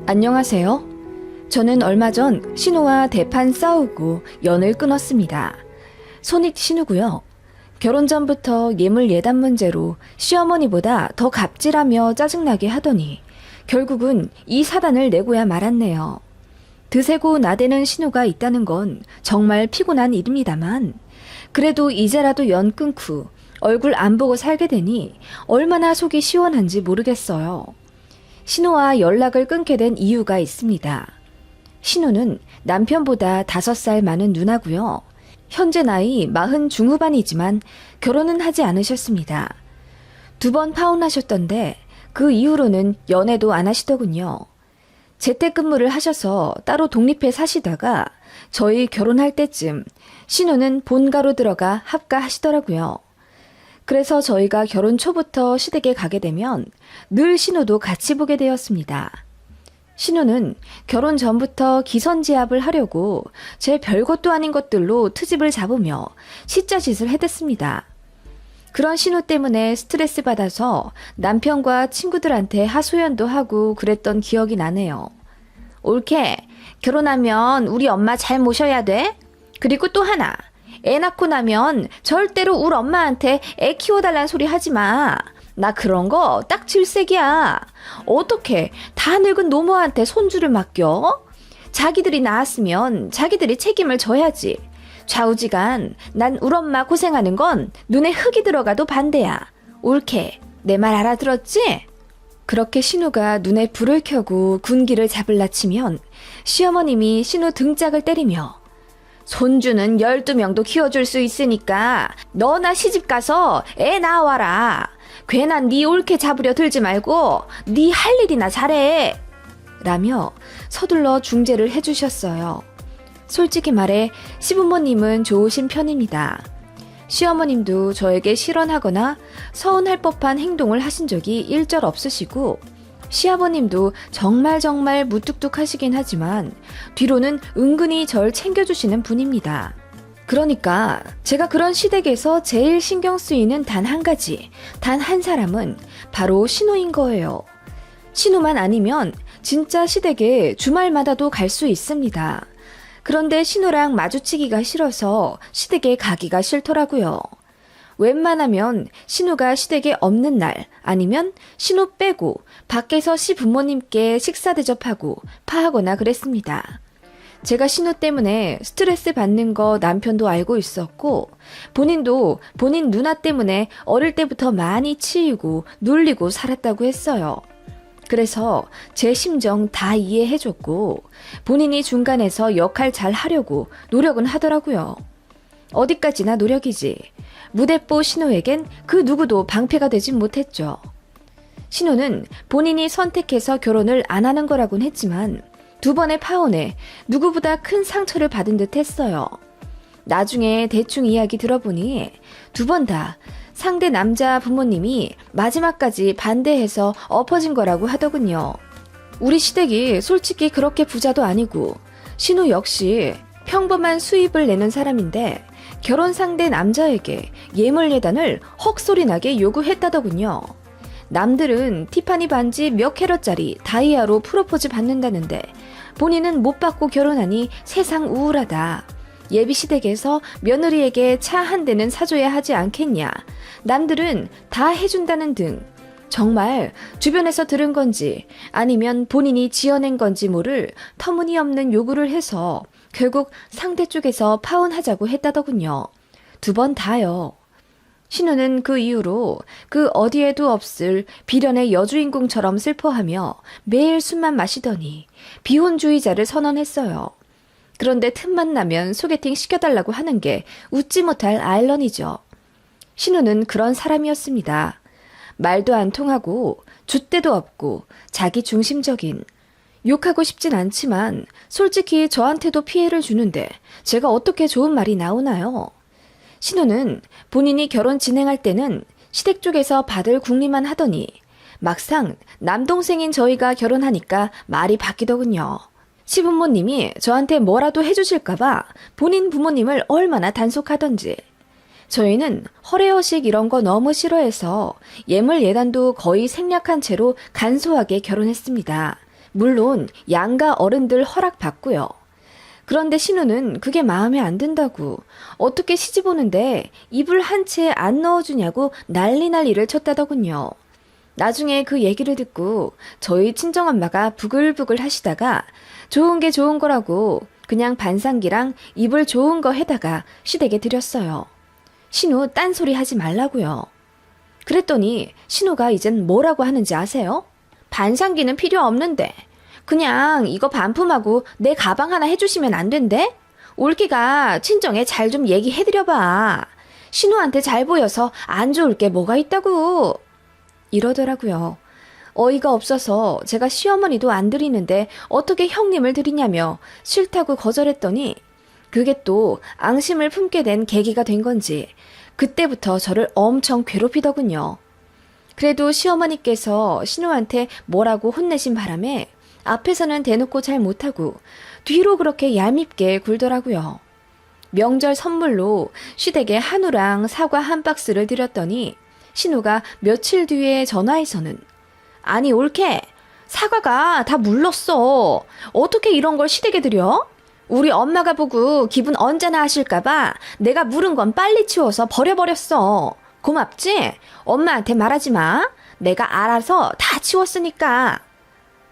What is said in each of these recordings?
안녕하세요. 저는 얼마 전 신우와 대판 싸우고 연을 끊었습니다. 손익 신우고요. 결혼 전부터 예물 예단 문제로 시어머니보다 더 갑질하며 짜증나게 하더니 결국은 이 사단을 내고야 말았네요. 드세고 나대는 신우가 있다는 건 정말 피곤한 일입니다만 그래도 이제라도 연 끊고 얼굴 안 보고 살게 되니 얼마나 속이 시원한지 모르겠어요. 신우와 연락을 끊게 된 이유가 있습니다. 신우는 남편보다 5살 많은 누나고요. 현재 나이 40 중후반이지만 결혼은 하지 않으셨습니다. 2번 파혼하셨던데 그 이후로는 연애도 안 하시더군요. 재택근무를 하셔서 따로 독립해 사시다가 저희 결혼할 때쯤 신우는 본가로 들어가 합가하시더라고요. 그래서 저희가 결혼 초부터 시댁에 가게 되면 늘 신우도 같이 보게 되었습니다. 신우는 결혼 전부터 기선제압을 하려고 제 별것도 아닌 것들로 트집을 잡으며 시짜짓을 해댔습니다. 그런 신우 때문에 스트레스 받아서 남편과 친구들한테 하소연도 하고 그랬던 기억이 나네요. 옳게 결혼하면 우리 엄마 잘 모셔야 돼. 그리고 또 하나. 애 낳고 나면 절대로 우리 엄마한테 애 키워달란 소리 하지 마. 나 그런 거 딱 질색이야. 어떻게 다 늙은 노모한테 손주를 맡겨? 자기들이 낳았으면 자기들이 책임을 져야지. 좌우지간 난 우리 엄마 고생하는 건 눈에 흙이 들어가도 반대야. 옳게 내 말 알아들었지? 그렇게 신우가 눈에 불을 켜고 군기를 잡을라 치면 시어머님이 신우 등짝을 때리며 손주는 12명도 키워줄 수 있으니까 너나 시집가서 애 낳아와라. 괜한 네 옳게 잡으려 들지 말고 네 할 일이나 잘해. 라며 서둘러 중재를 해주셨어요. 솔직히 말해 시부모님은 좋으신 편입니다. 시어머님도 저에게 실언하거나 서운할 법한 행동을 하신 적이 일절 없으시고 시아버님도 정말 무뚝뚝하시긴 하지만 뒤로는 은근히 절 챙겨주시는 분입니다. 그러니까 제가 그런 시댁에서 제일 신경 쓰이는 단 한 가지, 단 한 사람은 바로 신우인 거예요. 신우만 아니면 진짜 시댁에 주말마다도 갈 수 있습니다. 그런데 신우랑 마주치기가 싫어서 시댁에 가기가 싫더라고요. 웬만하면 신우가 시댁에 없는 날 아니면 신우 빼고 밖에서 시부모님께 식사 대접하고 파하거나 그랬습니다. 제가 신우 때문에 스트레스 받는 거 남편도 알고 있었고 본인도 본인 누나 때문에 어릴 때부터 많이 치이고 눌리고 살았다고 했어요. 그래서 제 심정 다 이해해줬고 본인이 중간에서 역할 잘 하려고 노력은 하더라고요. 어디까지나 노력이지. 무대뽀 신우에겐 그 누구도 방패가 되진 못했죠. 신우는 본인이 선택해서 결혼을 안 하는 거라곤 했지만 2번의 파혼에 누구보다 큰 상처를 받은 듯 했어요. 나중에 대충 이야기 들어보니 2번 다 상대 남자 부모님이 마지막까지 반대해서 엎어진 거라고 하더군요. 우리 시댁이 솔직히 그렇게 부자도 아니고 신우 역시 평범한 수입을 내는 사람인데 결혼 상대 남자에게 예물 예단을 헉소리나게 요구했다더군요. 남들은 티파니 반지 몇 캐럿짜리 다이아로 프로포즈 받는다는데 본인은 못 받고 결혼하니 세상 우울하다. 예비시댁에서 며느리에게 차 한 대는 사줘야 하지 않겠냐. 남들은 다 해준다는 등 정말 주변에서 들은 건지 아니면 본인이 지어낸 건지 모를 터무니없는 요구를 해서 결국 상대 쪽에서 파혼하자고 했다더군요. 2번 다요. 신우는 그 이후로 그 어디에도 없을 비련의 여주인공처럼 슬퍼하며 매일 술만 마시더니 비혼주의자를 선언했어요. 그런데 틈만 나면 소개팅 시켜달라고 하는 게 웃지 못할 아일러니죠. 신우는 그런 사람이었습니다. 말도 안 통하고 줏대도 없고 자기 중심적인. 욕하고 싶진 않지만 솔직히 저한테도 피해를 주는데 제가 어떻게 좋은 말이 나오나요? 신우는 본인이 결혼 진행할 때는 시댁 쪽에서 받을 궁리만 하더니 막상 남동생인 저희가 결혼하니까 말이 바뀌더군요. 시부모님이 저한테 뭐라도 해주실까봐 본인 부모님을 얼마나 단속하던지. 저희는 허례허식 이런 거 너무 싫어해서 예물 예단도 거의 생략한 채로 간소하게 결혼했습니다. 물론 양가 어른들 허락받고요. 그런데 신우는 그게 마음에 안 든다고 어떻게 시집 오는데 이불 한 채 안 넣어주냐고 난리를 쳤다더군요. 나중에 그 얘기를 듣고 저희 친정엄마가 부글부글 하시다가 좋은 게 좋은 거라고 그냥 반상기랑 이불 좋은 거 해다가 시댁에 드렸어요. 신우 딴소리 하지 말라고요. 그랬더니 신우가 이젠 뭐라고 하는지 아세요? 반상기는 필요 없는데 그냥 이거 반품하고 내 가방 하나 해주시면 안 된대? 올기가 친정에 잘 좀 얘기해드려봐. 신우한테 잘 보여서 안 좋을 게 뭐가 있다고. 이러더라고요. 어이가 없어서 제가 시어머니도 안 드리는데 어떻게 형님을 드리냐며 싫다고 거절했더니 그게 또 앙심을 품게 된 계기가 된 건지 그때부터 저를 엄청 괴롭히더군요. 그래도 시어머니께서 신우한테 뭐라고 혼내신 바람에 앞에서는 대놓고 잘 못하고 뒤로 그렇게 얄밉게 굴더라고요. 명절 선물로 시댁에 한우랑 사과 한 박스를 드렸더니 신우가 며칠 뒤에 전화해서는 아니 올케 사과가 다 물렀어. 어떻게 이런 걸 시댁에 드려? 우리 엄마가 보고 기분 언짢아 하실까봐 내가 물은 건 빨리 치워서 버려버렸어. 고맙지? 엄마한테 말하지 마. 내가 알아서 다 치웠으니까.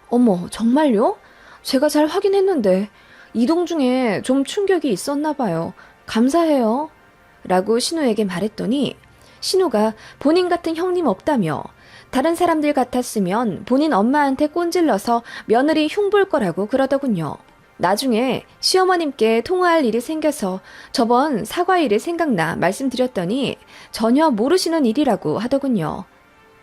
어머, 정말요? 제가 잘 확인했는데 이동 중에 좀 충격이 있었나 봐요. 감사해요. 라고 신우에게 말했더니 신우가 본인 같은 형님 없다며 다른 사람들 같았으면 본인 엄마한테 꼰질러서 며느리 흉볼 거라고 그러더군요. 나중에 시어머님께 통화할 일이 생겨서 저번 사과 일이 생각나 말씀드렸더니 전혀 모르시는 일이라고 하더군요.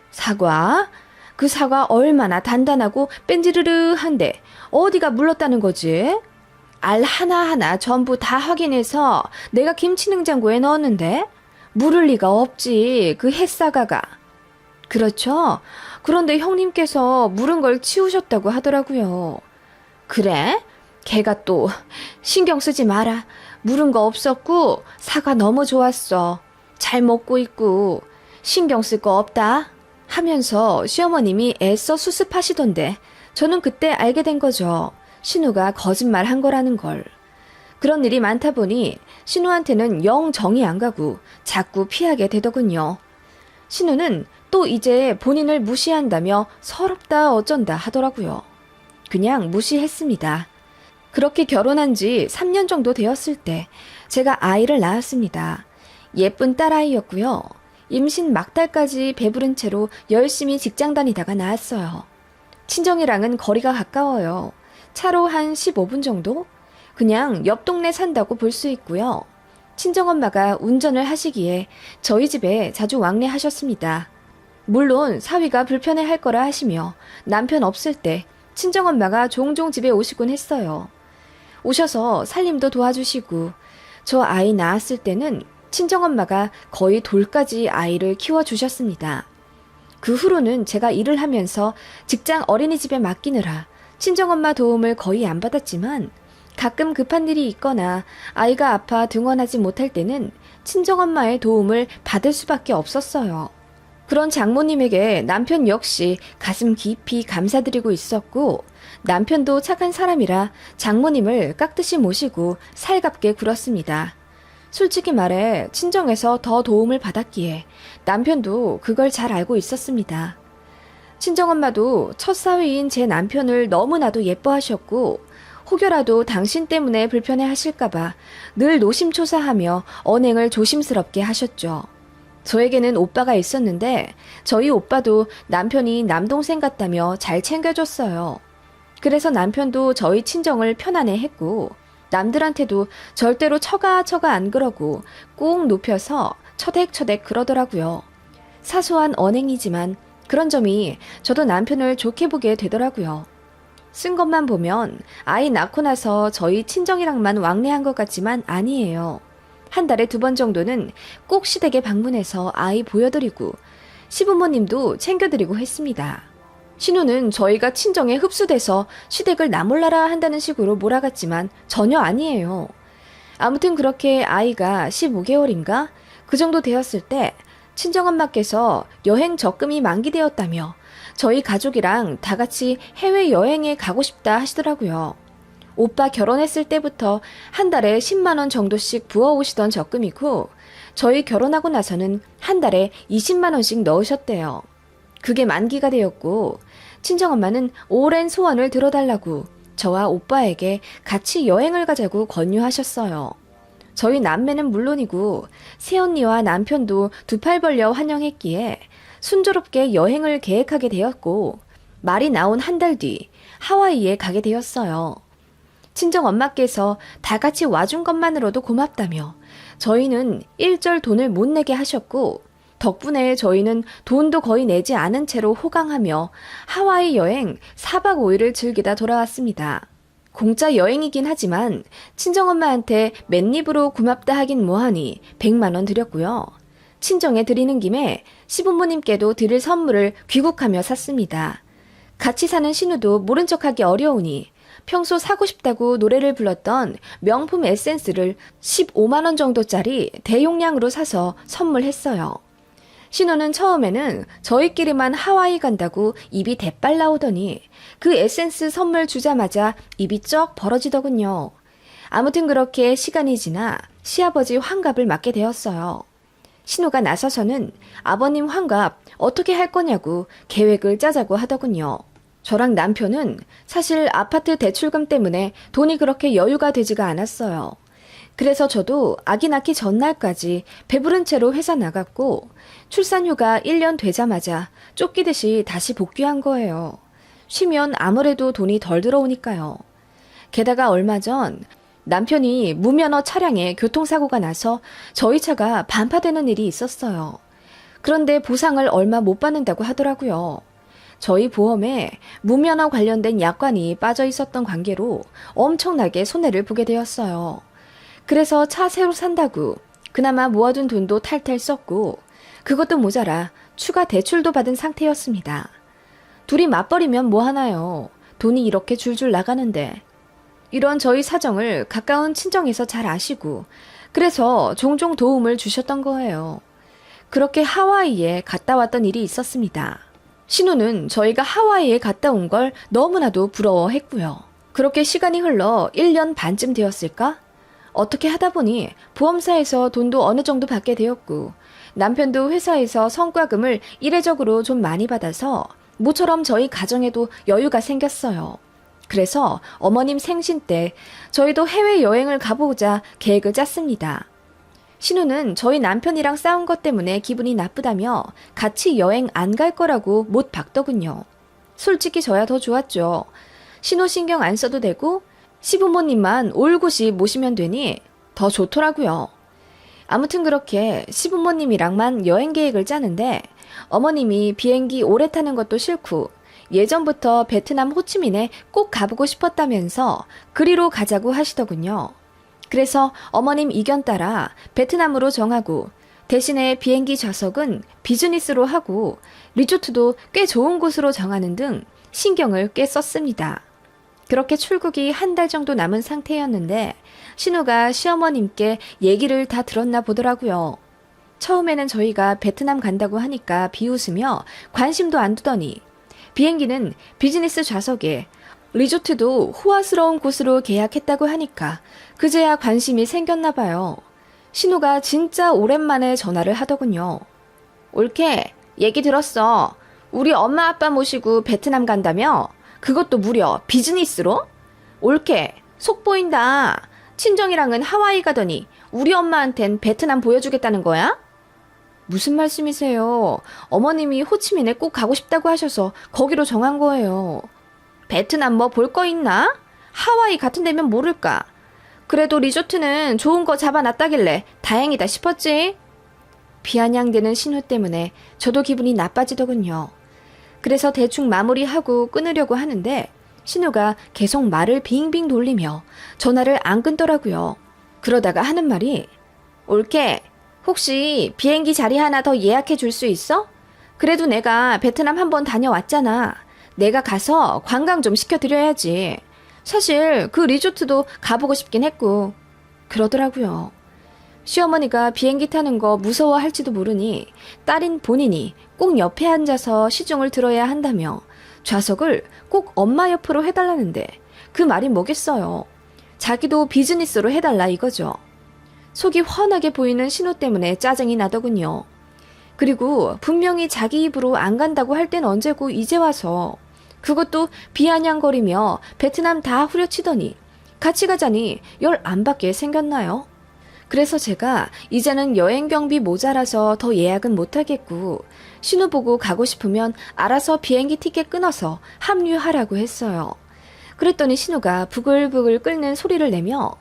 사과? 그 사과 얼마나 단단하고 뺀지르르한데 어디가 물렀다는 거지? 알 하나하나 전부 다 확인해서 내가 김치냉장고에 넣었는데 물을 리가 없지 그 햇사과가. 그렇죠? 그런데 형님께서 물은 걸 치우셨다고 하더라고요. 그래? 걔가 또 신경 쓰지 마라. 물은 거 없었고 사과 너무 좋았어. 잘 먹고 있고 신경 쓸 거 없다. 하면서 시어머님이 애써 수습하시던데 저는 그때 알게 된 거죠. 신우가 거짓말 한 거라는 걸. 그런 일이 많다 보니 신우한테는 영 정이 안 가고 자꾸 피하게 되더군요. 신우는 또 이제 본인을 무시한다며 서럽다 어쩐다 하더라고요. 그냥 무시했습니다. 그렇게 결혼한 지 3년 정도 되었을 때 제가 아이를 낳았습니다. 예쁜 딸아이였고요. 임신 막달까지 배부른 채로 열심히 직장 다니다가 낳았어요. 친정이랑은 거리가 가까워요. 차로 한 15분 정도? 그냥 옆 동네 산다고 볼 수 있고요. 친정엄마가 운전을 하시기에 저희 집에 자주 왕래하셨습니다. 물론 사위가 불편해할 거라 하시며 남편 없을 때 친정엄마가 종종 집에 오시곤 했어요. 오셔서 살림도 도와주시고 저 아이 낳았을 때는 친정엄마가 거의 돌까지 아이를 키워주셨습니다. 그 후로는 제가 일을 하면서 직장 어린이집에 맡기느라 친정엄마 도움을 거의 안 받았지만 가끔 급한 일이 있거나 아이가 아파 등원하지 못할 때는 친정엄마의 도움을 받을 수밖에 없었어요. 그런 장모님에게 남편 역시 가슴 깊이 감사드리고 있었고 남편도 착한 사람이라 장모님을 깍듯이 모시고 살갑게 굴었습니다. 솔직히 말해 친정에서 더 도움을 받았기에 남편도 그걸 잘 알고 있었습니다. 친정엄마도 첫 사위인 제 남편을 너무나도 예뻐하셨고 혹여라도 당신 때문에 불편해 하실까봐 늘 노심초사하며 언행을 조심스럽게 하셨죠. 저에게는 오빠가 있었는데 저희 오빠도 남편이 남동생 같다며 잘 챙겨줬어요. 그래서 남편도 저희 친정을 편안해했고 남들한테도 절대로 처가 안 그러고 꼭 높여서 처댁 그러더라고요. 사소한 언행이지만 그런 점이 저도 남편을 좋게 보게 되더라고요. 쓴 것만 보면 아이 낳고 나서 저희 친정이랑만 왕래한 것 같지만 아니에요. 한 달에 2번 정도는 꼭 시댁에 방문해서 아이 보여드리고 시부모님도 챙겨드리고 했습니다. 신우는 저희가 친정에 흡수돼서 시댁을 나몰라라 한다는 식으로 몰아갔지만 전혀 아니에요. 아무튼 그렇게 아이가 15개월인가? 그 정도 되었을 때 친정엄마께서 여행 적금이 만기되었다며 저희 가족이랑 다 같이 해외여행에 가고 싶다 하시더라고요. 오빠 결혼했을 때부터 한 달에 10만 원 정도씩 부어오시던 적금이고 저희 결혼하고 나서는 한 달에 20만 원씩 넣으셨대요. 그게 만기가 되었고 친정엄마는 오랜 소원을 들어달라고 저와 오빠에게 같이 여행을 가자고 권유하셨어요. 저희 남매는 물론이고 새언니와 남편도 두 팔 벌려 환영했기에 순조롭게 여행을 계획하게 되었고 말이 나온 한 달 뒤 하와이에 가게 되었어요. 친정엄마께서 다 같이 와준 것만으로도 고맙다며 저희는 일절 돈을 못 내게 하셨고 덕분에 저희는 돈도 거의 내지 않은 채로 호강하며 하와이 여행 4박 5일을 즐기다 돌아왔습니다. 공짜 여행이긴 하지만 친정엄마한테 맨입으로 고맙다 하긴 뭐하니 100만 원 드렸고요. 친정에 드리는 김에 시부모님께도 드릴 선물을 귀국하며 샀습니다. 같이 사는 신우도 모른 척하기 어려우니 평소 사고 싶다고 노래를 불렀던 명품 에센스를 15만 원 정도짜리 대용량으로 사서 선물했어요. 신우는 처음에는 저희끼리만 하와이 간다고 입이 대빨 나오더니 그 에센스 선물 주자마자 입이 쩍 벌어지더군요. 아무튼 그렇게 시간이 지나 시아버지 환갑을 맞게 되었어요. 신우가 나서서는 아버님 환갑 어떻게 할 거냐고 계획을 짜자고 하더군요. 저랑 남편은 사실 아파트 대출금 때문에 돈이 그렇게 여유가 되지가 않았어요. 그래서 저도 아기 낳기 전날까지 배부른 채로 회사 나갔고 출산휴가 1년 되자마자 쫓기듯이 다시 복귀한 거예요. 쉬면 아무래도 돈이 덜 들어오니까요. 게다가 얼마 전 남편이 무면허 차량에 교통사고가 나서 저희 차가 반파되는 일이 있었어요. 그런데 보상을 얼마 못 받는다고 하더라고요. 저희 보험에 무면허 관련된 약관이 빠져 있었던 관계로 엄청나게 손해를 보게 되었어요. 그래서 차 새로 산다고 그나마 모아둔 돈도 탈탈 썼고 그것도 모자라 추가 대출도 받은 상태였습니다. 둘이 맞벌이면 뭐하나요? 돈이 이렇게 줄줄 나가는데. 이런 저희 사정을 가까운 친정에서 잘 아시고 그래서 종종 도움을 주셨던 거예요. 그렇게 하와이에 갔다 왔던 일이 있었습니다. 신우는 저희가 하와이에 갔다 온 걸 너무나도 부러워했고요. 그렇게 시간이 흘러 1년 반쯤 되었을까? 어떻게 하다 보니 보험사에서 돈도 어느 정도 받게 되었고 남편도 회사에서 성과금을 이례적으로 좀 많이 받아서 모처럼 저희 가정에도 여유가 생겼어요. 그래서 어머님 생신 때 저희도 해외여행을 가보자 계획을 짰습니다. 신우는 저희 남편이랑 싸운 것 때문에 기분이 나쁘다며 같이 여행 안 갈 거라고 못 박더군요. 솔직히 저야 더 좋았죠. 신우 신경 안 써도 되고 시부모님만 올곧이 모시면 되니 더 좋더라고요. 아무튼 그렇게 시부모님이랑만 여행 계획을 짜는데 어머님이 비행기 오래 타는 것도 싫고 예전부터 베트남 호치민에 꼭 가보고 싶었다면서 그리로 가자고 하시더군요. 그래서 어머님 의견 따라 베트남으로 정하고 대신에 비행기 좌석은 비즈니스로 하고 리조트도 꽤 좋은 곳으로 정하는 등 신경을 꽤 썼습니다. 그렇게 출국이 한 달 정도 남은 상태였는데 신우가 시어머님께 얘기를 다 들었나 보더라고요. 처음에는 저희가 베트남 간다고 하니까 비웃으며 관심도 안 두더니 비행기는 비즈니스 좌석에 리조트도 호화스러운 곳으로 계약했다고 하니까 그제야 관심이 생겼나 봐요. 신우가 진짜 오랜만에 전화를 하더군요. 올케, 얘기 들었어. 우리 엄마 아빠 모시고 베트남 간다며? 그것도 무려 비즈니스로? 올케, 속 보인다. 친정이랑은 하와이 가더니 우리 엄마한텐 베트남 보여주겠다는 거야? 무슨 말씀이세요? 어머님이 호치민에 꼭 가고 싶다고 하셔서 거기로 정한 거예요. 베트남 뭐 볼 거 있나? 하와이 같은 데면 모를까? 그래도 리조트는 좋은 거 잡아놨다길래 다행이다 싶었지? 비아냥대는 신우 때문에 저도 기분이 나빠지더군요. 그래서 대충 마무리하고 끊으려고 하는데 신우가 계속 말을 빙빙 돌리며 전화를 안 끊더라고요. 그러다가 하는 말이 올케, 혹시 비행기 자리 하나 더 예약해 줄 수 있어? 그래도 내가 베트남 한번 다녀왔잖아. 내가 가서 관광 좀 시켜드려야지. 사실 그 리조트도 가보고 싶긴 했고. 그러더라고요. 시어머니가 비행기 타는 거 무서워할지도 모르니 딸인 본인이 꼭 옆에 앉아서 시중을 들어야 한다며 좌석을 꼭 엄마 옆으로 해달라는데 그 말이 뭐겠어요. 자기도 비즈니스로 해달라 이거죠. 속이 훤하게 보이는 신호 때문에 짜증이 나더군요. 그리고 분명히 자기 입으로 안 간다고 할 땐 언제고 이제 와서 그것도 비아냥거리며 베트남 다 후려치더니 같이 가자니 열 안 받게 생겼나요? 그래서 제가 이제는 여행 경비 모자라서 더 예약은 못하겠고 신호 보고 가고 싶으면 알아서 비행기 티켓 끊어서 합류하라고 했어요. 그랬더니 신호가 부글부글 끓는 소리를 내며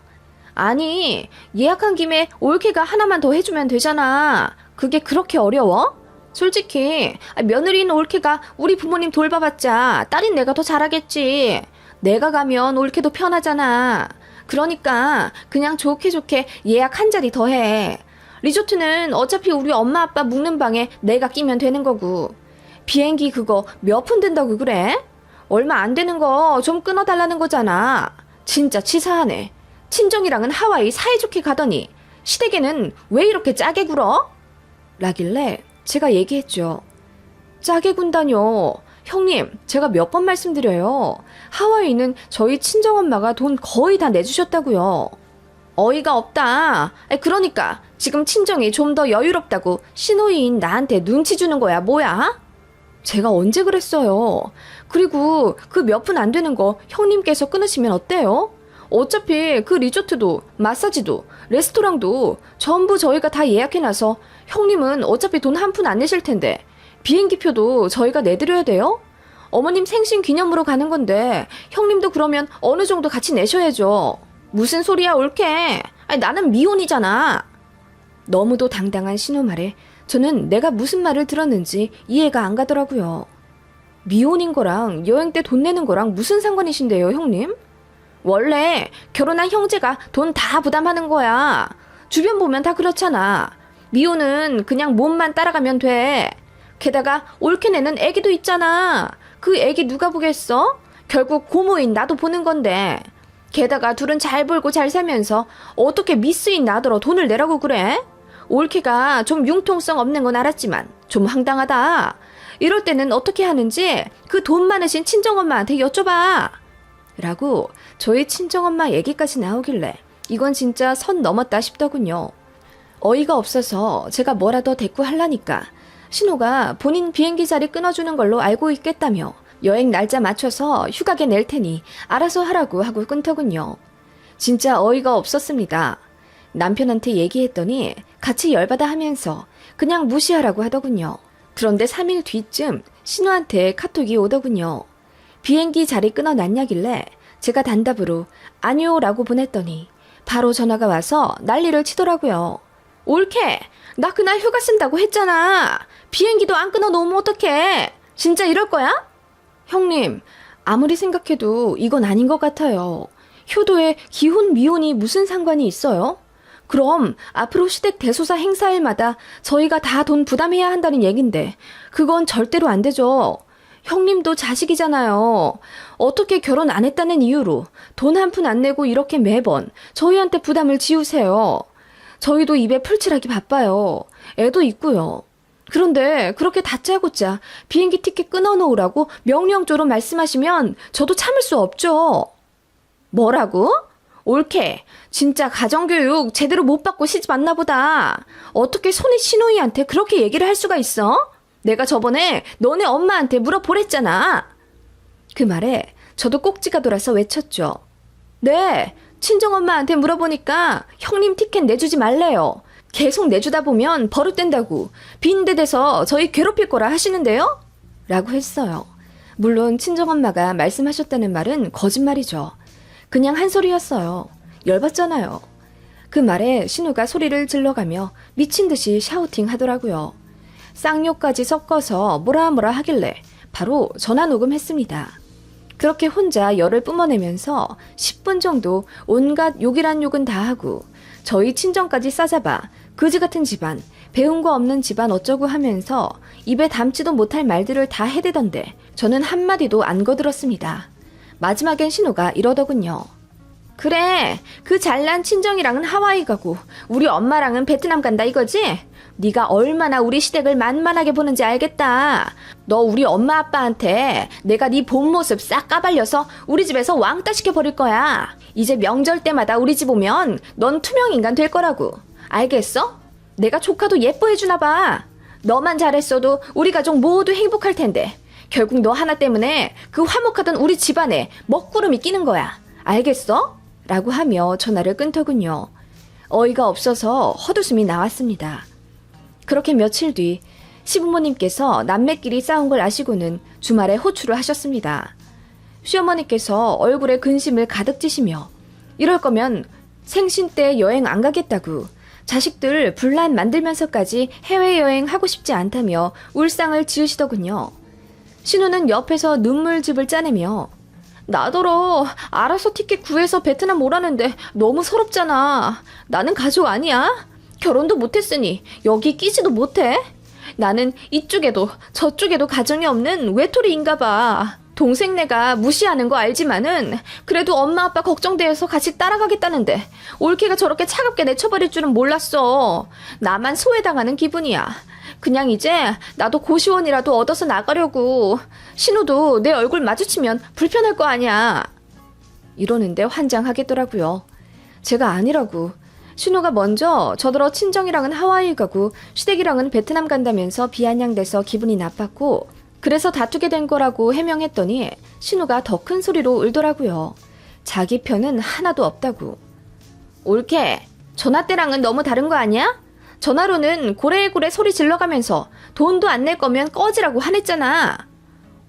아니 예약한 김에 올케가 하나만 더 해주면 되잖아. 그게 그렇게 어려워? 솔직히 며느리인 올케가 우리 부모님 돌봐봤자 딸인 내가 더 잘하겠지. 내가 가면 올케도 편하잖아. 그러니까 그냥 좋게 예약 한 자리 더 해. 리조트는 어차피 우리 엄마 아빠 묵는 방에 내가 끼면 되는 거고. 비행기 그거 몇 푼 든다고 그래? 얼마 안 되는 거 좀 끊어달라는 거잖아. 진짜 치사하네. 친정이랑은 하와이 사이좋게 가더니 시댁에는 왜 이렇게 짜게 굴어? 라길래 제가 얘기했죠. 짜게 군다뇨. 형님, 제가 몇 번 말씀드려요. 하와이는 저희 친정엄마가 돈 거의 다 내주셨다고요. 어이가 없다. 그러니까 지금 친정이 좀 더 여유롭다고 시누이인 나한테 눈치 주는 거야, 뭐야? 제가 언제 그랬어요. 그리고 그 몇 푼 안 되는 거 형님께서 끊으시면 어때요? 어차피 그 리조트도 마사지도 레스토랑도 전부 저희가 다 예약해놔서 형님은 어차피 돈 한 푼 안 내실 텐데 비행기표도 저희가 내드려야 돼요? 어머님 생신 기념으로 가는 건데 형님도 그러면 어느 정도 같이 내셔야죠. 무슨 소리야 올케. 나는 미혼이잖아. 너무도 당당한 신호 말에 저는 내가 무슨 말을 들었는지 이해가 안 가더라고요. 미혼인 거랑 여행 때 돈 내는 거랑 무슨 상관이신데요, 형님? 원래 결혼한 형제가 돈 다 부담하는 거야. 주변 보면 다 그렇잖아. 미혼은 그냥 몸만 따라가면 돼. 게다가 올케 내는 애기도 있잖아. 그 애기 누가 보겠어? 결국 고모인 나도 보는 건데. 게다가 둘은 잘 벌고 잘 살면서 어떻게 미스인 나더러 돈을 내라고 그래? 올케가 좀 융통성 없는 건 알았지만 좀 황당하다. 이럴 때는 어떻게 하는지 그 돈 많으신 친정엄마한테 여쭤봐. 라고 저희 친정엄마 얘기까지 나오길래 이건 진짜 선 넘었다 싶더군요. 어이가 없어서 제가 뭐라도 대꾸하려니까 신호가 본인 비행기 자리 끊어주는 걸로 알고 있겠다며 여행 날짜 맞춰서 휴가계 낼 테니 알아서 하라고 하고 끊더군요. 진짜 어이가 없었습니다. 남편한테 얘기했더니 같이 열받아 하면서 그냥 무시하라고 하더군요. 그런데 3일 뒤쯤 신호한테 카톡이 오더군요. 비행기 자리 끊어놨냐길래 제가 단답으로 아니요 라고 보냈더니 바로 전화가 와서 난리를 치더라고요. 올케, 나 그날 휴가 쓴다고 했잖아. 비행기도 안 끊어놓으면 어떡해. 진짜 이럴 거야? 형님, 아무리 생각해도 이건 아닌 것 같아요. 효도에 기혼 미혼이 무슨 상관이 있어요? 그럼 앞으로 시댁 대소사 행사일마다 저희가 다 돈 부담해야 한다는 얘긴데 그건 절대로 안 되죠. 형님도 자식이잖아요. 어떻게 결혼 안 했다는 이유로 돈 한 푼 안 내고 이렇게 매번 저희한테 부담을 지우세요. 저희도 입에 풀칠하기 바빠요. 애도 있고요. 그런데 그렇게 다짜고짜 비행기 티켓 끊어놓으라고 명령조로 말씀하시면 저도 참을 수 없죠. 뭐라고? 올케, 진짜 가정교육 제대로 못 받고 시집 왔나 보다. 어떻게 손이 시누이한테 그렇게 얘기를 할 수가 있어? 내가 저번에 너네 엄마한테 물어보랬잖아. 그 말에 저도 꼭지가 돌아서 외쳤죠. 네, 친정엄마한테 물어보니까 형님 티켓 내주지 말래요. 계속 내주다 보면 버릇된다고 빈대 대서 저희 괴롭힐 거라 하시는데요? 라고 했어요. 물론 친정엄마가 말씀하셨다는 말은 거짓말이죠. 그냥 한 소리였어요. 열받잖아요. 그 말에 신우가 소리를 질러가며 미친 듯이 샤우팅 하더라고요. 쌍욕까지 섞어서 뭐라 하길래 바로 전화 녹음했습니다. 그렇게 혼자 열을 뿜어내면서 10분 정도 온갖 욕이란 욕은 다 하고 저희 친정까지 싸잡아 그지 같은 집안, 배운 거 없는 집안 어쩌고 하면서 입에 담지도 못할 말들을 다 해대던데 저는 한마디도 안 거들었습니다. 마지막엔 신우가 이러더군요. 그래, 그 잘난 친정이랑은 하와이 가고 우리 엄마랑은 베트남 간다 이거지? 네가 얼마나 우리 시댁을 만만하게 보는지 알겠다. 너 우리 엄마 아빠한테 내가 네 본 모습 싹 까발려서 우리 집에서 왕따 시켜버릴 거야. 이제 명절 때마다 우리 집 오면 넌 투명인간 될 거라고. 알겠어? 내가 조카도 예뻐해주나 봐. 너만 잘했어도 우리 가족 모두 행복할 텐데 결국 너 하나 때문에 그 화목하던 우리 집안에 먹구름이 끼는 거야. 알겠어? 라고 하며 전화를 끊더군요. 어이가 없어서 헛웃음이 나왔습니다. 그렇게 며칠 뒤 시부모님께서 남매끼리 싸운 걸 아시고는 주말에 호출을 하셨습니다. 시어머니께서 얼굴에 근심을 가득 찌시며 이럴 거면 생신 때 여행 안 가겠다고 자식들 분란 만들면서까지 해외여행 하고 싶지 않다며 울상을 지으시더군요. 신우는 옆에서 눈물즙을 짜내며 나더러 알아서 티켓 구해서 베트남 오라는데 너무 서럽잖아. 나는 가족 아니야? 결혼도 못했으니 여기 끼지도 못해? 나는 이쪽에도 저쪽에도 가정이 없는 외톨이인가 봐. 동생네가 무시하는 거 알지만은 그래도 엄마 아빠 걱정돼서 같이 따라가겠다는데 올케가 저렇게 차갑게 내쳐버릴 줄은 몰랐어. 나만 소외당하는 기분이야. 그냥 이제 나도 고시원이라도 얻어서 나가려고. 신우도 내 얼굴 마주치면 불편할 거 아니야. 이러는데 환장하겠더라고요. 제가 아니라고. 신우가 먼저 저더러 친정이랑은 하와이 가고 시댁이랑은 베트남 간다면서 비아냥대서 기분이 나빴고 그래서 다투게 된 거라고 해명했더니 신우가 더 큰 소리로 울더라고요. 자기 편은 하나도 없다고. 올케, 전화 때랑은 너무 다른 거 아니야? 전화로는 고래고래 소리 질러가면서 돈도 안 낼 거면 꺼지라고 화냈잖아.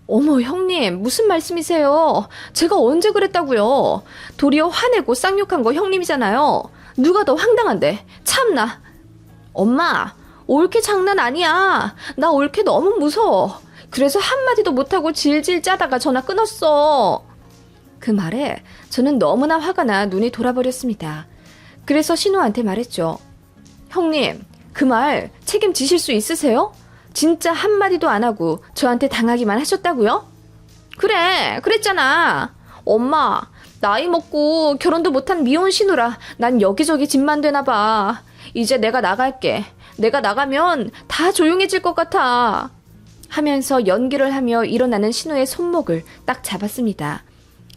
어머 형님 무슨 말씀이세요? 제가 언제 그랬다고요? 도리어 화내고 쌍욕한 거 형님이잖아요. 누가 더 황당한데 참나. 엄마 올케 장난 아니야. 나 올케 너무 무서워. 그래서 한마디도 못하고 질질 짜다가 전화 끊었어. 그 말에 저는 너무나 화가 나 눈이 돌아버렸습니다. 그래서 신우한테 말했죠. 형님 그 말 책임지실 수 있으세요? 진짜 한마디도 안 하고 저한테 당하기만 하셨다고요? 그래 그랬잖아. 엄마 나이 먹고 결혼도 못한 미혼 신우라 난 여기저기 집만 되나 봐. 이제 내가 나갈게. 내가 나가면 다 조용해질 것 같아. 하면서 연기를 하며 일어나는 신우의 손목을 딱 잡았습니다.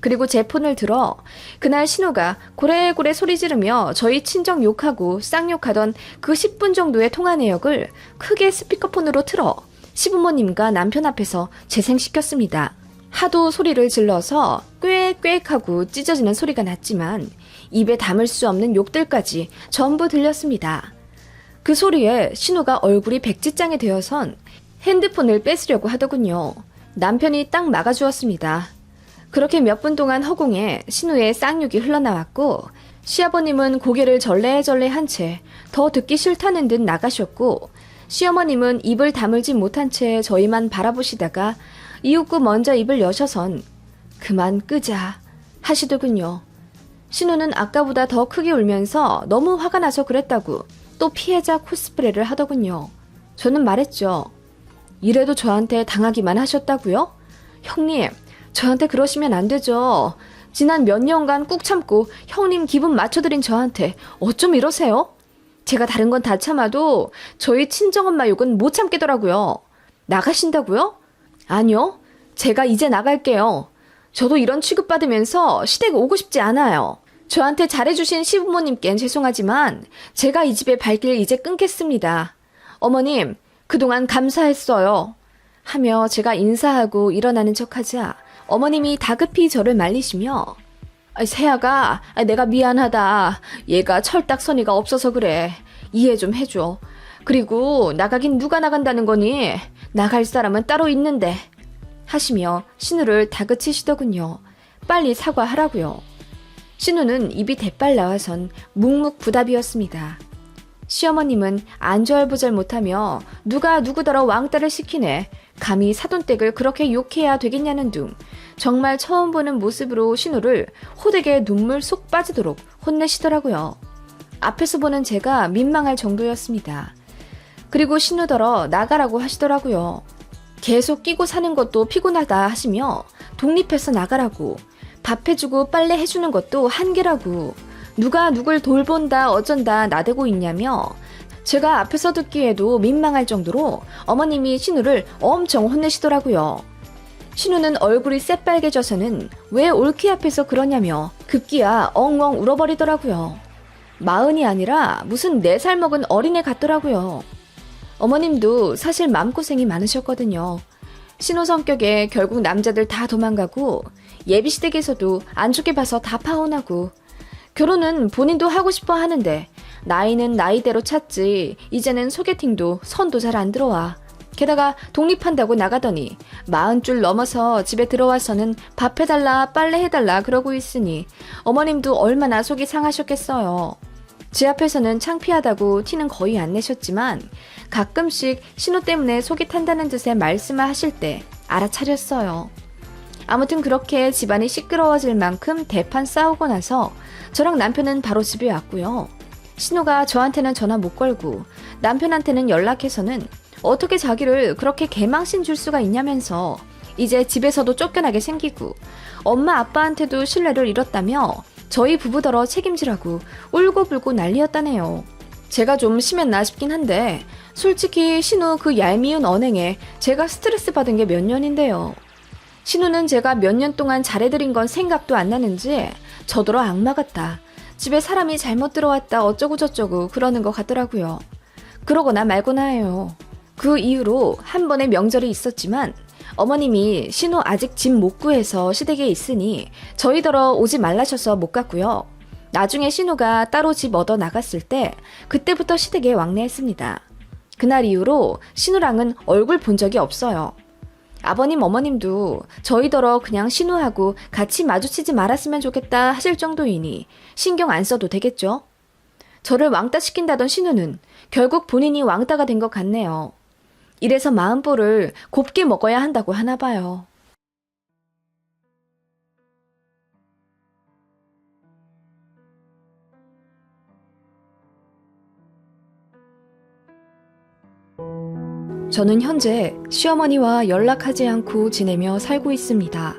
그리고 제 폰을 들어 그날 신우가 고래고래 소리 지르며 저희 친정 욕하고 쌍욕하던 그 10분 정도의 통화 내역을 크게 스피커폰으로 틀어 시부모님과 남편 앞에서 재생시켰습니다. 하도 소리를 질러서 꽥꽥 하고 찢어지는 소리가 났지만 입에 담을 수 없는 욕들까지 전부 들렸습니다. 그 소리에 신우가 얼굴이 백지장이 되어선 핸드폰을 뺏으려고 하더군요. 남편이 딱 막아주었습니다. 그렇게 몇 분 동안 허공에 신우의 쌍욕이 흘러나왔고 시아버님은 고개를 절레절레 한 채 더 듣기 싫다는 듯 나가셨고 시어머님은 입을 다물지 못한 채 저희만 바라보시다가 이윽고 먼저 입을 여셔선 그만 끄자 하시더군요. 신우는 아까보다 더 크게 울면서 너무 화가 나서 그랬다고 또 피해자 코스프레를 하더군요. 저는 말했죠. 이래도 저한테 당하기만 하셨다고요? 형님, 저한테 그러시면 안 되죠. 지난 몇 년간 꾹 참고 형님 기분 맞춰드린 저한테 어쩜 이러세요? 제가 다른 건 다 참아도 저희 친정엄마 욕은 못 참겠더라고요. 나가신다고요? 아니요. 제가 이제 나갈게요. 저도 이런 취급받으면서 시댁 오고 싶지 않아요. 저한테 잘해주신 시부모님께는 죄송하지만 제가 이 집에 발길 이제 끊겠습니다. 어머님, 그동안 감사했어요. 하며 제가 인사하고 일어나는 척하자 어머님이 다급히 저를 말리시며 세아가 내가 미안하다. 얘가 철딱서니가 없어서 그래. 이해 좀 해줘. 그리고 나가긴 누가 나간다는 거니? 나갈 사람은 따로 있는데. 하시며 신우를 다그치시더군요. 빨리 사과하라고요. 신우는 입이 대빨 나와선 묵묵부답이었습니다. 시어머님은 안절부절 못하며 누가 누구더러 왕따를 시키네. 감히 사돈댁을 그렇게 욕해야 되겠냐는 둥 정말 처음 보는 모습으로 신우를 호되게 눈물 쏙 빠지도록 혼내시더라고요. 앞에서 보는 제가 민망할 정도였습니다. 그리고 신우더러 나가라고 하시더라고요. 계속 끼고 사는 것도 피곤하다 하시며 독립해서 나가라고 밥 해주고 빨래 해주는 것도 한계라고. 누가 누굴 돌본다 어쩐다 나대고 있냐며 제가 앞에서 듣기에도 민망할 정도로 어머님이 신우를 엄청 혼내시더라고요. 신우는 얼굴이 새빨개져서는 왜 올키 앞에서 그러냐며 급기야 엉엉 울어버리더라고요. 40이 아니라 무슨 4살 먹은 어린애 같더라고요. 어머님도 사실 마음고생이 많으셨거든요. 신우 성격에 결국 남자들 다 도망가고 예비시댁에서도 안 좋게 봐서 다 파혼하고 결혼은 본인도 하고 싶어 하는데 나이는 나이대로 찾지 이제는 소개팅도 선도 잘 안 들어와. 게다가 독립한다고 나가더니 40줄 넘어서 집에 들어와서는 밥 해달라 빨래 해달라 그러고 있으니 어머님도 얼마나 속이 상하셨겠어요. 제 앞에서는 창피하다고 티는 거의 안 내셨지만 가끔씩 신우 때문에 속이 탄다는 듯의 말씀을 하실 때 알아차렸어요. 아무튼 그렇게 집안이 시끄러워질 만큼 대판 싸우고 나서 저랑 남편은 바로 집에 왔고요. 신우가 저한테는 전화 못 걸고 남편한테는 연락해서는 어떻게 자기를 그렇게 개망신 줄 수가 있냐면서 이제 집에서도 쫓겨나게 생기고 엄마 아빠한테도 신뢰를 잃었다며 저희 부부더러 책임지라고 울고불고 난리였다네요. 제가 좀 심했나 싶긴 한데 솔직히 신우 그 얄미운 언행에 제가 스트레스 받은 게 몇 년인데요. 신우는 제가 몇 년 동안 잘해드린 건 생각도 안 나는지 저더러 악마 같다. 집에 사람이 잘못 들어왔다 어쩌고 저쩌고 그러는 것 같더라고요. 그러거나 말거나 해요. 그 이후로 한 번의 명절이 있었지만 어머님이 신우 아직 집 못 구해서 시댁에 있으니 저희더러 오지 말라셔서 못 갔고요. 나중에 신우가 따로 집 얻어 나갔을 때 그때부터 시댁에 왕래했습니다. 그날 이후로 신우랑은 얼굴 본 적이 없어요. 아버님 어머님도 저희더러 그냥 신우하고 같이 마주치지 말았으면 좋겠다 하실 정도이니 신경 안 써도 되겠죠? 저를 왕따 시킨다던 신우는 결국 본인이 왕따가 된 것 같네요. 이래서 마음보를 곱게 먹어야 한다고 하나 봐요. 저는 현재 시어머니와 연락하지 않고 지내며 살고 있습니다.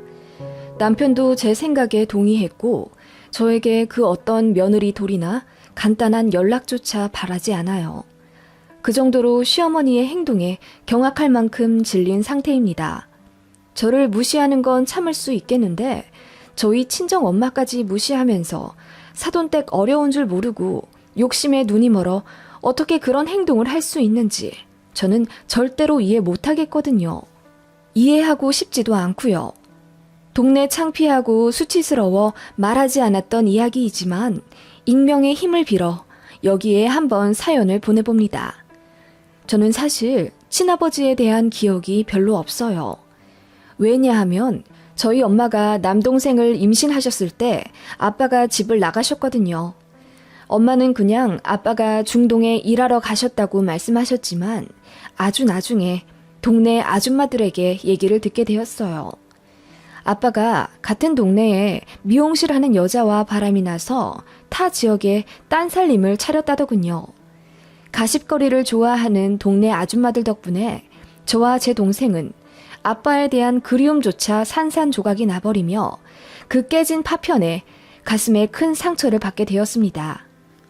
남편도 제 생각에 동의했고 저에게 그 어떤 며느리 돌이나 간단한 연락조차 바라지 않아요. 그 정도로 시어머니의 행동에 경악할 만큼 질린 상태입니다. 저를 무시하는 건 참을 수 있겠는데 저희 친정 엄마까지 무시하면서 사돈댁 어려운 줄 모르고 욕심에 눈이 멀어 어떻게 그런 행동을 할 수 있는지 저는 절대로 이해 못하겠거든요. 이해하고 싶지도 않고요. 동네 창피하고 수치스러워 말하지 않았던 이야기이지만 익명의 힘을 빌어 여기에 한번 사연을 보내봅니다. 저는 사실 친아버지에 대한 기억이 별로 없어요. 왜냐하면 저희 엄마가 남동생을 임신하셨을 때 아빠가 집을 나가셨거든요. 엄마는 그냥 아빠가 중동에 일하러 가셨다고 말씀하셨지만 아주 나중에 동네 아줌마들에게 얘기를 듣게 되었어요. 아빠가 같은 동네에 미용실 하는 여자와 바람이 나서 타 지역에 딴 살림을 차렸다더군요. 가십거리를 좋아하는 동네 아줌마들 덕분에 저와 제 동생은 아빠에 대한 그리움조차 산산조각이 나버리며 그 깨진 파편에 가슴에 큰 상처를 받게 되었습니다.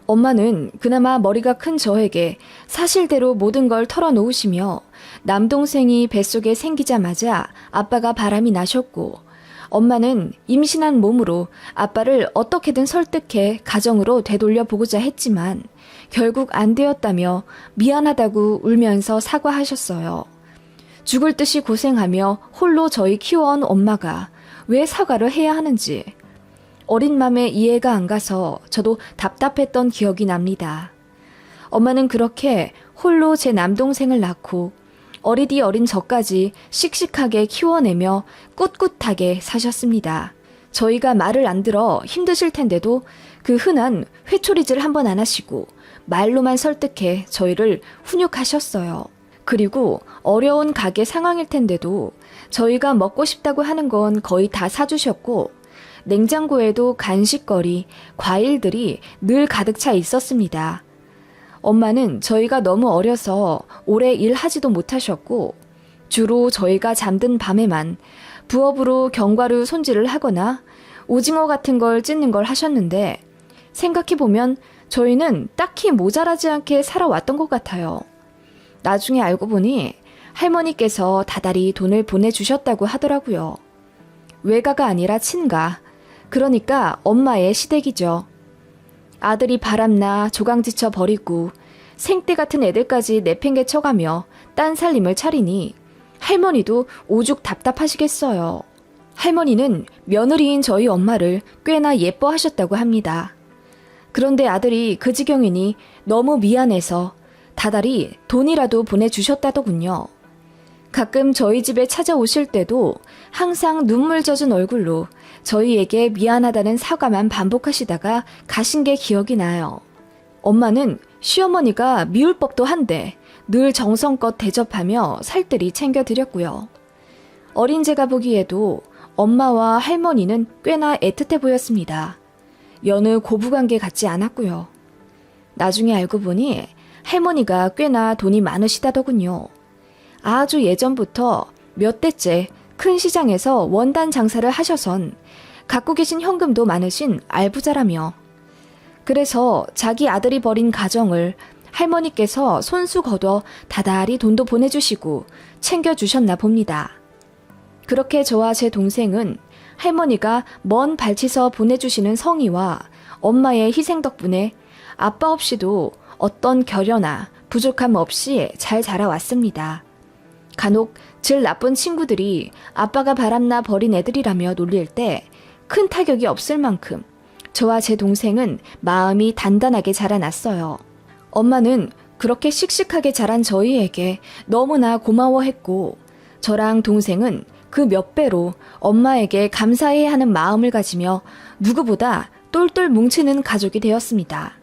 엄마는 그나마 머리가 큰 저에게 사실대로 모든 걸 털어놓으시며 남동생이 뱃속에 생기자마자 아빠가 바람이 나셨고 엄마는 임신한 몸으로 아빠를 어떻게든 설득해 가정으로 되돌려 보고자 했지만 결국 안 되었다며 미안하다고 울면서 사과하셨어요. 죽을 듯이 고생하며 홀로 저희 키워온 엄마가 왜 사과를 해야 하는지 어린 맘에 이해가 안 가서 저도 답답했던 기억이 납니다. 엄마는 그렇게 홀로 제 남동생을 낳고 어리디 어린 저까지 씩씩하게 키워내며 꿋꿋하게 사셨습니다. 저희가 말을 안 들어 힘드실 텐데도 그 흔한 회초리질 한번 안 하시고 말로만 설득해 저희를 훈육하셨어요. 그리고 어려운 가게 상황일 텐데도 저희가 먹고 싶다고 하는 건 거의 다 사주셨고 냉장고에도 간식거리, 과일들이 늘 가득 차 있었습니다. 엄마는 저희가 너무 어려서 오래 일하지도 못하셨고 주로 저희가 잠든 밤에만 부업으로 견과류 손질을 하거나 오징어 같은 걸 찢는 걸 하셨는데 생각해보면 저희는 딱히 모자라지 않게 살아왔던 것 같아요. 나중에 알고 보니 할머니께서 다달이 돈을 보내주셨다고 하더라고요. 외가가 아니라 친가, 그러니까 엄마의 시댁이죠. 아들이 바람나 조강지쳐 버리고 생떼 같은 애들까지 내팽개쳐가며 딴 살림을 차리니 할머니도 오죽 답답하시겠어요. 할머니는 며느리인 저희 엄마를 꽤나 예뻐하셨다고 합니다. 그런데 아들이 그 지경이니 너무 미안해서 다달이 돈이라도 보내주셨다더군요. 가끔 저희 집에 찾아오실 때도 항상 눈물 젖은 얼굴로 저희에게 미안하다는 사과만 반복하시다가 가신 게 기억이 나요. 엄마는 시어머니가 미울 법도 한데 늘 정성껏 대접하며 살뜰히 챙겨드렸고요. 어린 제가 보기에도 엄마와 할머니는 꽤나 애틋해 보였습니다. 여느 고부관계 같지 않았고요. 나중에 알고 보니 할머니가 꽤나 돈이 많으시다더군요. 아주 예전부터 몇 대째 큰 시장에서 원단 장사를 하셔선 갖고 계신 현금도 많으신 알부자라며, 그래서 자기 아들이 벌인 가정을 할머니께서 손수 거둬 다달이 돈도 보내주시고 챙겨주셨나 봅니다. 그렇게 저와 제 동생은 할머니가 먼 발치서 보내주시는 성의와 엄마의 희생 덕분에 아빠 없이도 어떤 결여나 부족함 없이 잘 자라왔습니다. 간혹 질 나쁜 친구들이 아빠가 바람나 버린 애들이라며 놀릴 때 큰 타격이 없을 만큼 저와 제 동생은 마음이 단단하게 자라났어요. 엄마는 그렇게 씩씩하게 자란 저희에게 너무나 고마워했고, 저랑 동생은 그 몇 배로 엄마에게 감사해야 하는 마음을 가지며 누구보다 똘똘 뭉치는 가족이 되었습니다.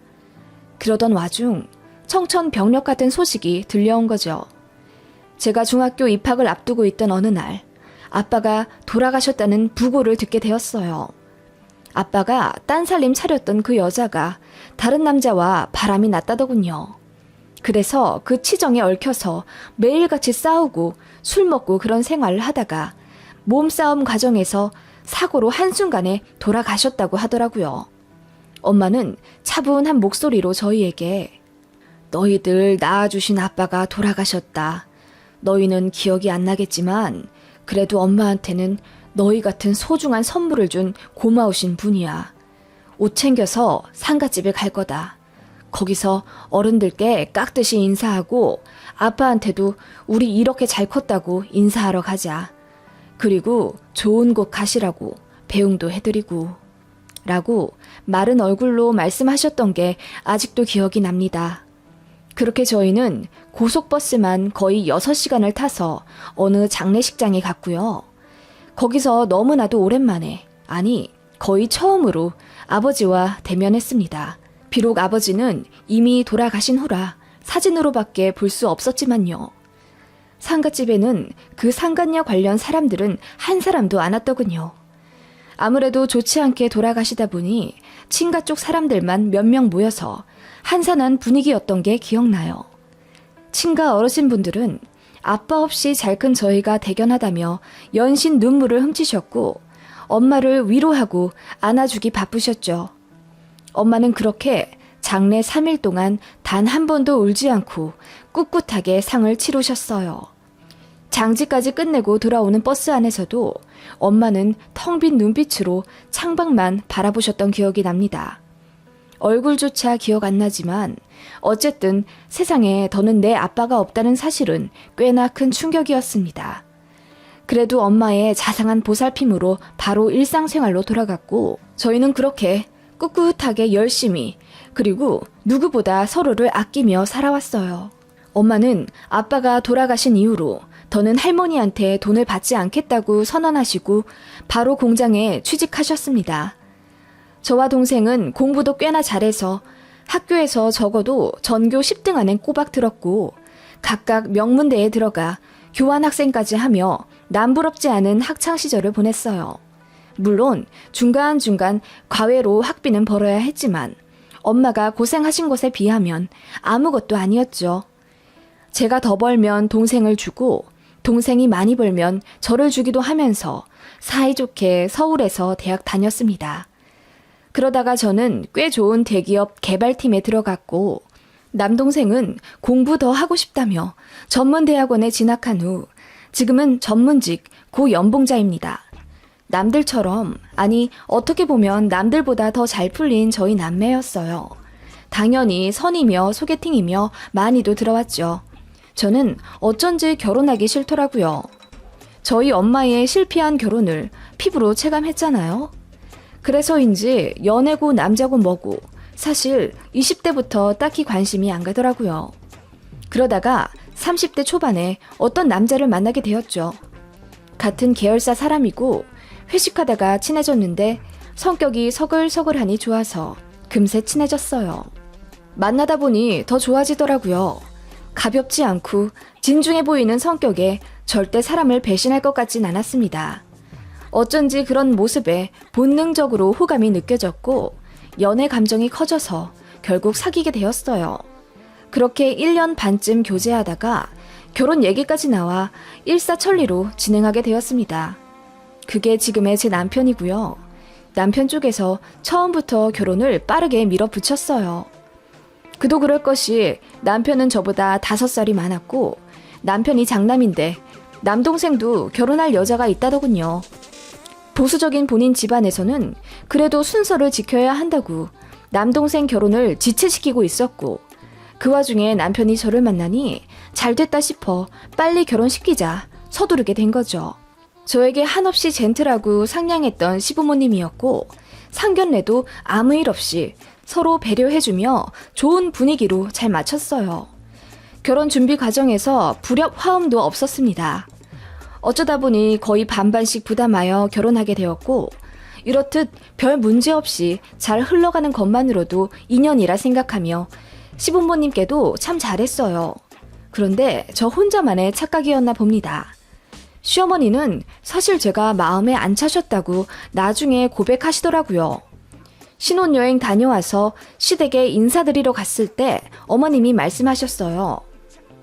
그러던 와중 청천벽력 같은 소식이 들려온 거죠. 제가 중학교 입학을 앞두고 있던 어느 날 아빠가 돌아가셨다는 부고를 듣게 되었어요. 아빠가 딴 살림 차렸던 그 여자가 다른 남자와 바람이 났다더군요. 그래서 그 치정에 얽혀서 매일같이 싸우고 술 먹고 그런 생활을 하다가 몸싸움 과정에서 사고로 한순간에 돌아가셨다고 하더라고요. 엄마는 차분한 목소리로 저희에게 "너희들 낳아주신 아빠가 돌아가셨다. 너희는 기억이 안 나겠지만 그래도 엄마한테는 너희 같은 소중한 선물을 준 고마우신 분이야. 옷 챙겨서 상가집에 갈 거다. 거기서 어른들께 깍듯이 인사하고 아빠한테도 우리 이렇게 잘 컸다고 인사하러 가자. 그리고 좋은 곳 가시라고 배웅도 해드리고." 라고 마른 얼굴로 말씀하셨던 게 아직도 기억이 납니다. 그렇게 저희는 고속버스만 거의 6시간을 타서 어느 장례식장에 갔고요. 거기서 너무나도 오랜만에, 아니 거의 처음으로 아버지와 대면했습니다. 비록 아버지는 이미 돌아가신 후라 사진으로밖에 볼 수 없었지만요. 상갓집에는 그 상갓녀 관련 사람들은 한 사람도 안 왔더군요. 아무래도 좋지 않게 돌아가시다 보니 친가 쪽 사람들만 몇 명 모여서 한산한 분위기였던 게 기억나요. 친가 어르신분들은 아빠 없이 잘 큰 저희가 대견하다며 연신 눈물을 훔치셨고 엄마를 위로하고 안아주기 바쁘셨죠. 엄마는 그렇게 장례 3일 동안 단 한 번도 울지 않고 꿋꿋하게 상을 치르셨어요. 장지까지 끝내고 돌아오는 버스 안에서도 엄마는 텅 빈 눈빛으로 창밖만 바라보셨던 기억이 납니다. 얼굴조차 기억 안 나지만 어쨌든 세상에 더는 내 아빠가 없다는 사실은 꽤나 큰 충격이었습니다. 그래도 엄마의 자상한 보살핌으로 바로 일상생활로 돌아갔고 저희는 그렇게 꿋꿋하게 열심히 그리고 누구보다 서로를 아끼며 살아왔어요. 엄마는 아빠가 돌아가신 이후로 더는 할머니한테 돈을 받지 않겠다고 선언하시고 바로 공장에 취직하셨습니다. 저와 동생은 공부도 꽤나 잘해서 학교에서 적어도 전교 10등 안엔 꼬박 들었고 각각 명문대에 들어가 교환학생까지 하며 남부럽지 않은 학창시절을 보냈어요. 물론 중간중간 과외로 학비는 벌어야 했지만 엄마가 고생하신 것에 비하면 아무것도 아니었죠. 제가 더 벌면 동생을 주고 동생이 많이 벌면 저를 주기도 하면서 사이좋게 서울에서 대학 다녔습니다. 그러다가 저는 꽤 좋은 대기업 개발팀에 들어갔고 남동생은 공부 더 하고 싶다며 전문대학원에 진학한 후 지금은 전문직 고연봉자입니다. 남들처럼, 아니 어떻게 보면 남들보다 더 잘 풀린 저희 남매였어요. 당연히 선이며 소개팅이며 많이도 들어왔죠. 저는 어쩐지 결혼하기 싫더라고요. 저희 엄마의 실패한 결혼을 피부로 체감했잖아요. 그래서인지 연애고 남자고 뭐고 사실 20대부터 딱히 관심이 안 가더라고요. 그러다가 30대 초반에 어떤 남자를 만나게 되었죠. 같은 계열사 사람이고 회식하다가 친해졌는데 성격이 서글서글하니 좋아서 금세 친해졌어요. 만나다 보니 더 좋아지더라고요. 가볍지 않고 진중해 보이는 성격에 절대 사람을 배신할 것 같진 않았습니다. 어쩐지 그런 모습에 본능적으로 호감이 느껴졌고 연애 감정이 커져서 결국 사귀게 되었어요. 그렇게 1년 반쯤 교제하다가 결혼 얘기까지 나와 일사천리로 진행하게 되었습니다. 그게 지금의 제 남편이고요. 남편 쪽에서 처음부터 결혼을 빠르게 밀어붙였어요. 그도 그럴 것이 남편은 저보다 5살이 많았고 남편이 장남인데 남동생도 결혼할 여자가 있다더군요. 보수적인 본인 집안에서는 그래도 순서를 지켜야 한다고 남동생 결혼을 지체시키고 있었고 그 와중에 남편이 저를 만나니 잘됐다 싶어 빨리 결혼시키자 서두르게 된 거죠. 저에게 한없이 젠틀하고 상냥했던 시부모님이었고 상견례도 아무 일 없이 서로 배려해주며 좋은 분위기로 잘 마쳤어요. 결혼 준비 과정에서 불협 화음도 없었습니다. 어쩌다 보니 거의 반반씩 부담하여 결혼하게 되었고 이렇듯 별 문제 없이 잘 흘러가는 것만으로도 인연이라 생각하며 시부모님께도 참 잘했어요. 그런데 저 혼자만의 착각이었나 봅니다. 시어머니는 사실 제가 마음에 안 차셨다고 나중에 고백하시더라고요. 신혼여행 다녀와서 시댁에 인사드리러 갔을 때 어머님이 말씀하셨어요.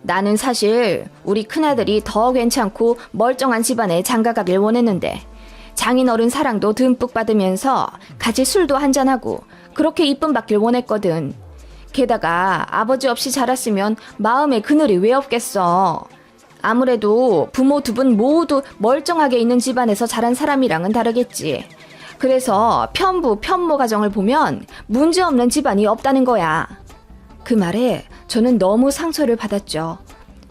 나는 사실 우리 큰아들이 더 괜찮고 멀쩡한 집안에 장가가길 원했는데 장인어른 사랑도 듬뿍 받으면서 같이 술도 한잔하고 그렇게 이쁨 받길 원했거든. 게다가 아버지 없이 자랐으면 마음에 그늘이 왜 없겠어. 아무래도 부모 두 분 모두 멀쩡하게 있는 집안에서 자란 사람이랑은 다르겠지. 그래서 편모 가정을 보면 문제없는 집안이 없다는 거야. 그 말에 저는 너무 상처를 받았죠.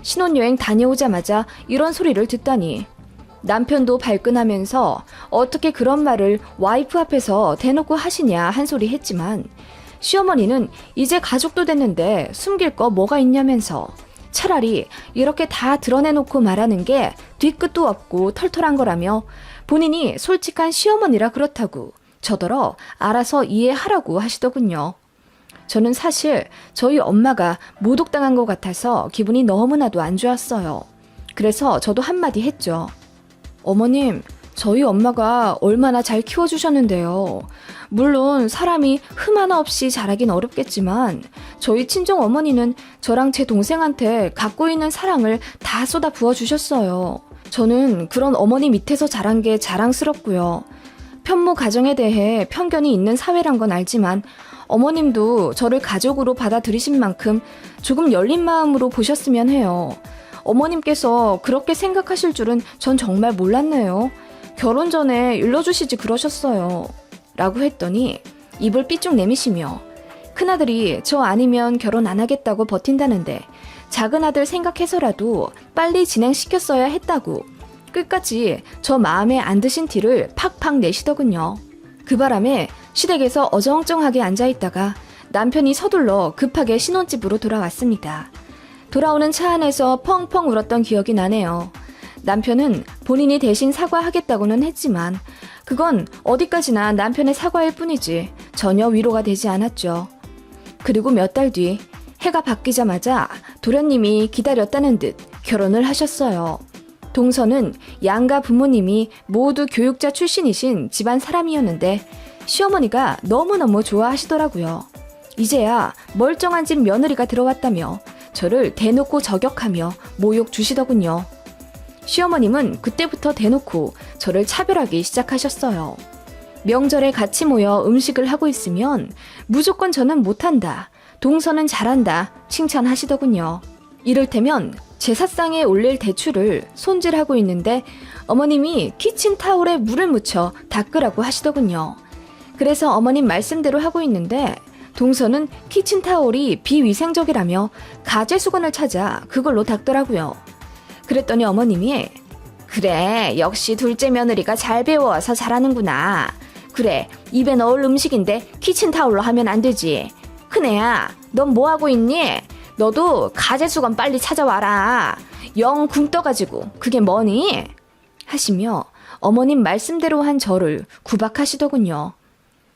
신혼여행 다녀오자마자 이런 소리를 듣다니. 남편도 발끈하면서 어떻게 그런 말을 와이프 앞에서 대놓고 하시냐 한 소리 했지만 시어머니는 이제 가족도 됐는데 숨길 거 뭐가 있냐면서 차라리 이렇게 다 드러내놓고 말하는 게 뒤끝도 없고 털털한 거라며 본인이 솔직한 시어머니라 그렇다고 저더러 알아서 이해하라고 하시더군요. 저는 사실 저희 엄마가 모독당한 것 같아서 기분이 너무나도 안 좋았어요. 그래서 저도 한마디 했죠. 어머님, 저희 엄마가 얼마나 잘 키워주셨는데요. 물론 사람이 흠 하나 없이 자라긴 어렵겠지만 저희 친정 어머니는 저랑 제 동생한테 갖고 있는 사랑을 다 쏟아 부어주셨어요. 저는 그런 어머니 밑에서 자란 게 자랑스럽고요. 편모 가정에 대해 편견이 있는 사회란 건 알지만 어머님도 저를 가족으로 받아들이신 만큼 조금 열린 마음으로 보셨으면 해요. 어머님께서 그렇게 생각하실 줄은 전 정말 몰랐네요. 결혼 전에 일러주시지 그러셨어요. 라고 했더니 입을 삐쭉 내미시며 큰아들이 저 아니면 결혼 안 하겠다고 버틴다는데 작은아들 생각해서라도 빨리 진행시켰어야 했다고 끝까지 저 마음에 안 드신 티를 팍팍 내시더군요. 그 바람에 시댁에서 어정쩡하게 앉아있다가 남편이 서둘러 급하게 신혼집으로 돌아왔습니다. 돌아오는 차 안에서 펑펑 울었던 기억이 나네요. 남편은 본인이 대신 사과하겠다고는 했지만 그건 어디까지나 남편의 사과일 뿐이지 전혀 위로가 되지 않았죠. 그리고 몇 달 뒤 해가 바뀌자마자 도련님이 기다렸다는 듯 결혼을 하셨어요. 동서는 양가 부모님이 모두 교육자 출신이신 집안 사람이었는데 시어머니가 너무너무 좋아하시더라고요. 이제야 멀쩡한 집 며느리가 들어왔다며 저를 대놓고 저격하며 모욕 주시더군요. 시어머님은 그때부터 대놓고 저를 차별하기 시작하셨어요. 명절에 같이 모여 음식을 하고 있으면 무조건 저는 못한다, 동서는 잘한다 칭찬하시더군요. 이를테면 제사상에 올릴 대추를 손질하고 있는데 어머님이 키친타올에 물을 묻혀 닦으라고 하시더군요. 그래서 어머님 말씀대로 하고 있는데 동서는 키친타올이 비위생적이라며 가제수건을 찾아 그걸로 닦더라고요. 그랬더니 어머님이 그래, 역시 둘째 며느리가 잘 배워와서 잘하는구나. 그래, 입에 넣을 음식인데 키친타올로 하면 안 되지. 큰애야, 넌 뭐하고 있니? 너도 가제수건 빨리 찾아와라. 영 굶 떠가지고 그게 뭐니? 하시며 어머님 말씀대로 한 저를 구박하시더군요.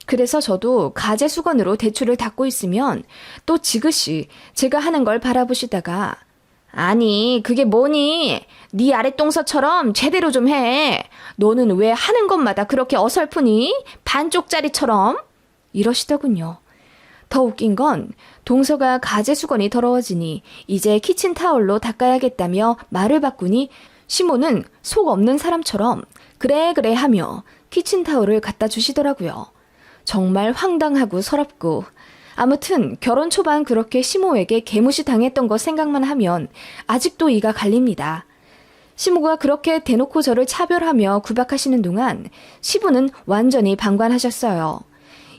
그래서 저도 가제수건으로 대추를 닦고 있으면 또 지그시 제가 하는 걸 바라보시다가 아니, 그게 뭐니? 네 아랫동서처럼 제대로 좀 해. 너는 왜 하는 것마다 그렇게 어설프니? 반쪽짜리처럼? 이러시더군요. 더 웃긴 건 동서가 가제수건이 더러워지니 이제 키친타올로 닦아야겠다며 말을 바꾸니 시모는 속 없는 사람처럼 그래 그래 하며 키친타올을 갖다 주시더라고요. 정말 황당하고 서럽고 아무튼 결혼 초반 그렇게 시모에게 개무시 당했던 거 생각만 하면 아직도 이가 갈립니다. 시모가 그렇게 대놓고 저를 차별하며 구박하시는 동안 시부는 완전히 방관하셨어요.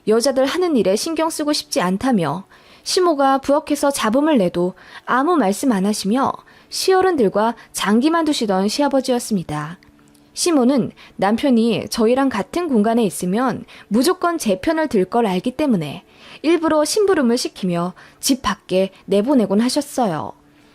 여자들 하는 일에 신경 쓰고 싶지 않다며 시모가 부엌에서 잡음을 내도 아무 말씀 안 하시며 시어른들과 장기만 두시던 시아버지였습니다. 시모는 남편이 저희랑 같은 공간에 있으면 무조건 제 편을 들 걸 알기 때문에 일부러 심부름을 시키며 집 밖에 내보내곤 하셨어요.